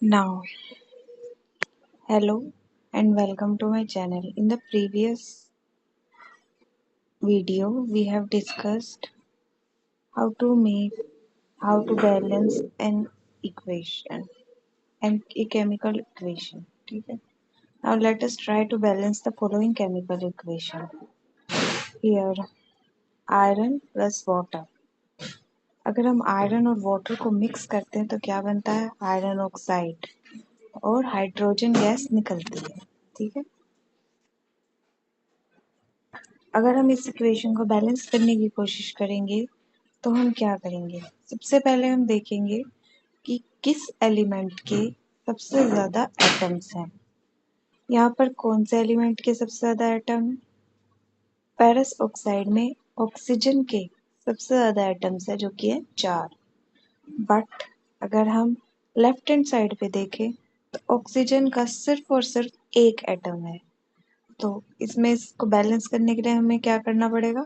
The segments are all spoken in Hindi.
Now, hello and welcome to my channel. In the previous video, we have discussed how to balance an equation and a chemical equation. Okay? Now let us try to balance the following chemical equation. Here, iron plus water. अगर हम आयरन और वाटर को मिक्स करते हैं तो क्या बनता है? आयरन ऑक्साइड और हाइड्रोजन गैस निकलती है। ठीक है, अगर हम इस इक्वेशन को बैलेंस करने की कोशिश करेंगे तो हम क्या करेंगे? सबसे पहले हम देखेंगे कि किस एलिमेंट के सबसे ज़्यादा एटम्स हैं। यहाँ पर कौन से एलिमेंट के सबसे ज़्यादा एटम है? फेरस ऑक्साइड में ऑक्सीजन के सबसे ज़्यादा एटम्स है जो कि है 4। बट अगर हम लेफ्ट हैंड साइड पे देखें तो ऑक्सीजन का सिर्फ और सिर्फ एक एटम है। तो इसमें इसको बैलेंस करने के लिए हमें क्या करना पड़ेगा?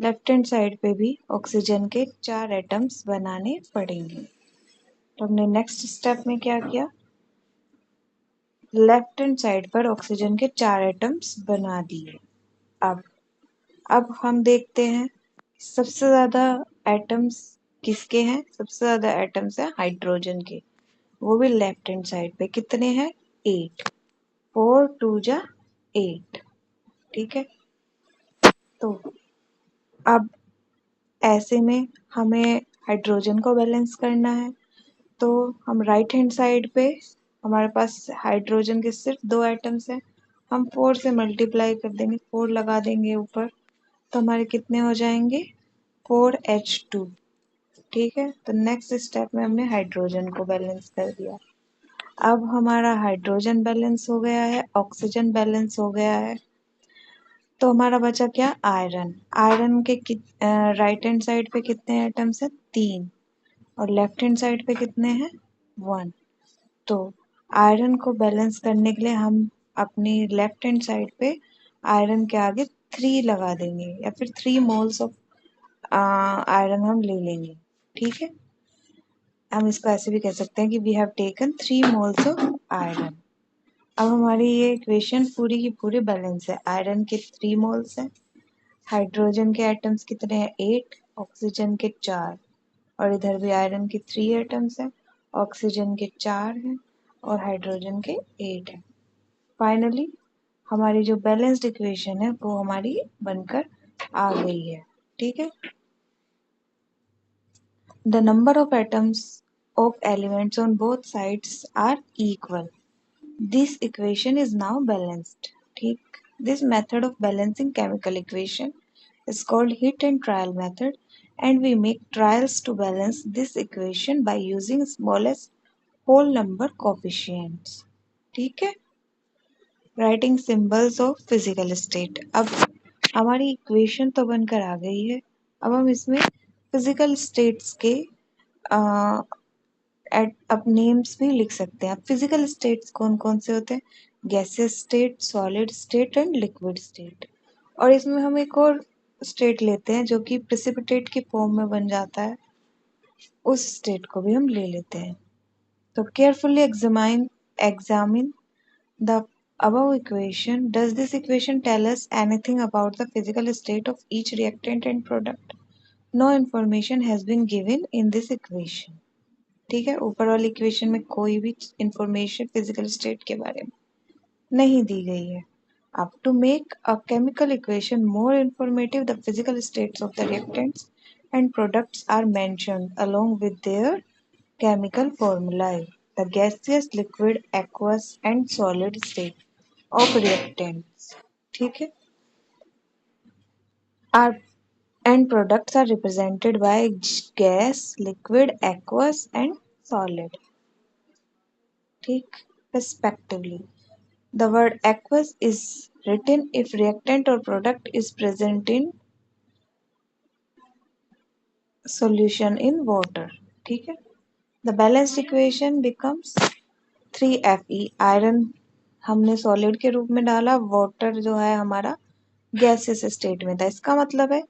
लेफ्ट हैंड साइड पे भी ऑक्सीजन के 4 एटम्स बनाने पड़ेंगे। तो हमने नेक्स्ट स्टेप में क्या किया? लेफ्ट हैंड साइड पर ऑक्सीजन के 4 एटम्स बना दिए। अब हम देखते हैं सबसे ज्यादा एटम्स किसके हैं? सबसे ज्यादा एटम्स है हाइड्रोजन के, वो भी लेफ्ट हैंड साइड पे। कितने हैं? 8। 4 2 जा 8। ठीक है, तो अब ऐसे में हमें हाइड्रोजन को बैलेंस करना है। तो हम राइट हैंड साइड पे हमारे पास हाइड्रोजन के सिर्फ 2 एटम्स हैं, हम 4 से मल्टीप्लाई कर देंगे, 4 लगा देंगे ऊपर, तो हमारे कितने हो जाएंगे? 4H2। ठीक है, तो नेक्स्ट स्टेप में हमने हाइड्रोजन को बैलेंस कर दिया। अब हमारा हाइड्रोजन बैलेंस हो गया है, ऑक्सीजन बैलेंस हो गया है, तो हमारा बचा क्या? आयरन। आयरन के राइट हैंड साइड पे कितने एटम्स हैं? 3। और लेफ्ट हैंड साइड पे कितने हैं? 1। तो आयरन को बैलेंस करने के लिए हम अपनी लेफ्ट हैंड साइड पे आयरन के आगे 3 लगा देंगे, या फिर 3 मोल्स ऑफ आयरन हम ले लेंगे। ठीक है, हम इसको ऐसे भी कह सकते हैं कि we have taken 3 moles of iron. अब हमारी ये इक्वेशन पूरी की पूरी बैलेंस है। आयरन के 3 मोल्स हैं, हाइड्रोजन के एटम्स कितने हैं? 8, ऑक्सीजन के 4, और इधर भी आयरन के 3 एटम्स हैं, ऑक्सीजन के 4 हैं और हाइड्रोजन के 8 हैं। फाइनली हमारी जो बैलेंस्ड इक्वेशन है वो हमारी बनकर आ गई है। ठीक है, the number of atoms of elements on both sides are equal. This equation is now balanced. ठीक, this method of balancing chemical equation is called hit and trial method, and we make trials to balance this equation by using smallest whole number coefficients. ठीक है, writing symbols of physical state. अब हमारी इक्वेशन तो बनकर आ गई है, अब हम इसमें फिजिकल स्टेट्स के अब नेम्स भी लिख सकते हैं। अब फिजिकल स्टेट्स कौन कौन से होते हैं? Gaseous state, solid state and liquid state. और इसमें हम एक और स्टेट लेते हैं जो कि प्रेसिपिटेट की फॉर्म में बन जाता है, उस स्टेट को भी हम ले लेते हैं। तो carefully examine the above equation. Does this equation tell us anything about the physical state of each reactant and product? No information has been given in this equation. ठीक है, ऊपर वाली इक्वेशन में कोई भी इंफॉर्मेशन फिजिकल स्टेट के बारे में नहीं दी गई है। अब to make a chemical equation more informative, the physical states of the reactants and products are mentioned along with their chemical formulae. The gaseous, liquid, aqueous and solid state of reactants, ठीक है, are and products are represented by gas, liquid, aqueous and solid, ठीक, respectively. The word aqueous is written if reactant or product is present in solution in water. ठीक है, the balanced equation becomes 3Fe। Iron हमने सॉलिड के रूप में डाला, वाटर जो है हमारा गैसियस स्टेट में था। इसका मतलब है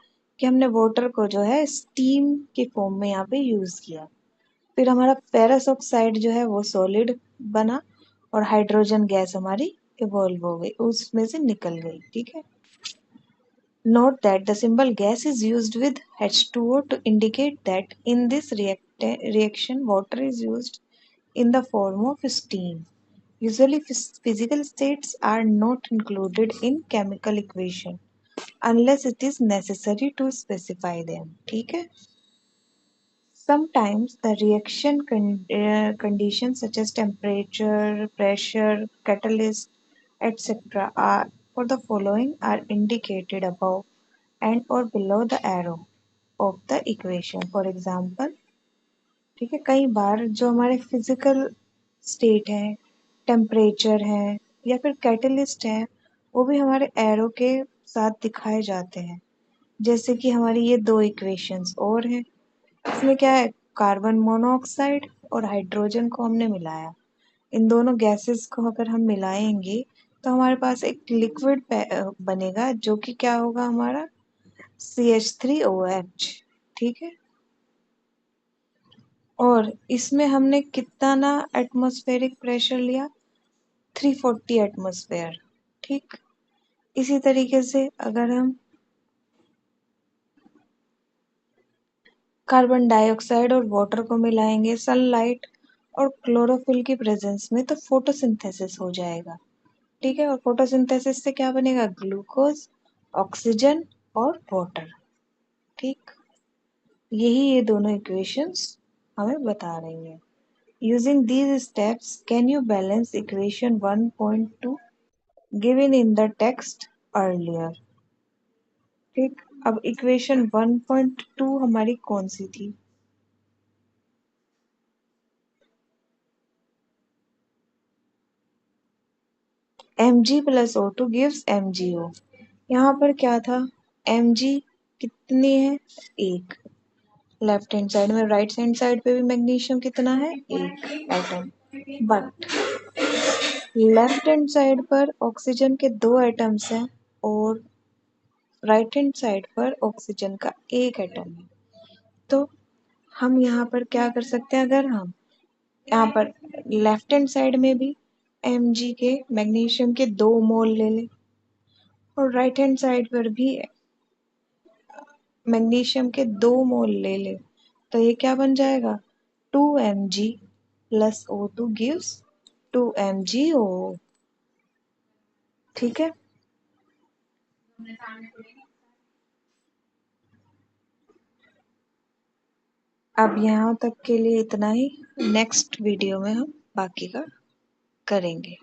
कि हमने वाटर को जो है स्टीम के फॉर्म में यहाँ पे यूज किया। फिर हमारा फेरस ऑक्साइड जो है वो सॉलिड बना और हाइड्रोजन गैस हमारी इवॉल्व हो गई, उसमें से निकल गई। ठीक है। Note that the symbol gas is used with H2O to indicate that in this reaction water is used in the form of steam. Usually physical states are not included in chemical equation unless it is necessary to specify them. ठीक है। Sometimes the reaction conditions such as temperature, pressure, catalyst, etc. are for the following are indicated above and or below the arrow of the equation. For example, ठीक है, कई बार जो हमारे फिजिकल स्टेट है, टेम्परेचर है या फिर कैटलिस्ट है, वो भी हमारे एरो के साथ दिखाए जाते हैं। जैसे कि हमारी ये दो इक्वेशंस और हैं, इसमें क्या है, कार्बन मोनोऑक्साइड और हाइड्रोजन को हमने मिलाया। इन दोनों गैसेस को अगर हम मिलाएंगे तो हमारे पास एक लिक्विड बनेगा जो कि क्या होगा हमारा CH3OH। ठीक है। और इसमें हमने कितना ना एटमॉस्फेरिक प्रेशर लिया, 340 एटमॉस्फेयर। ठीक। इसी तरीके से अगर हम कार्बन डाइऑक्साइड और वाटर को मिलाएंगे सनलाइट और क्लोरोफिल की प्रेजेंस में तो फोटोसिंथेसिस हो जाएगा। ठीक है। और फोटोसिंथेसिस से क्या बनेगा, ग्लूकोज, ऑक्सीजन और वाटर। ठीक। यही ये दोनों इक्वेशंस हमें बता रही हैं। Using these steps can you balance equation 1.2 given in the text earlier. ठीक। अब इक्वेशन 1.2 हमारी कौन सी थी, Mg plus O2 gives MgO। यहाँ पर क्या था, Mg कितनी है, एक। लेफ्ट हैंड साइड में, राइट हैंड साइड पे भी मैग्नीशियम कितना है, एक atom. But left hand side पर ऑक्सीजन के दो एटम्स हैं और राइट हैंड साइड पर ऑक्सीजन का एक एटम है। तो हम यहाँ पर क्या कर सकते हैं, अगर हम यहाँ पर लेफ्ट हैंड साइड में भी Mg के मैग्नीशियम के 2 मोल ले लें और राइट हैंड साइड पर भी मैग्नीशियम के 2 मोल ले लें, तो ये क्या बन जाएगा, 2Mg plus O2 gives 2MgO। ठीक है। अब यहाँ तक के लिए इतना ही। नेक्स्ट वीडियो में हम बाकी का करेंगे।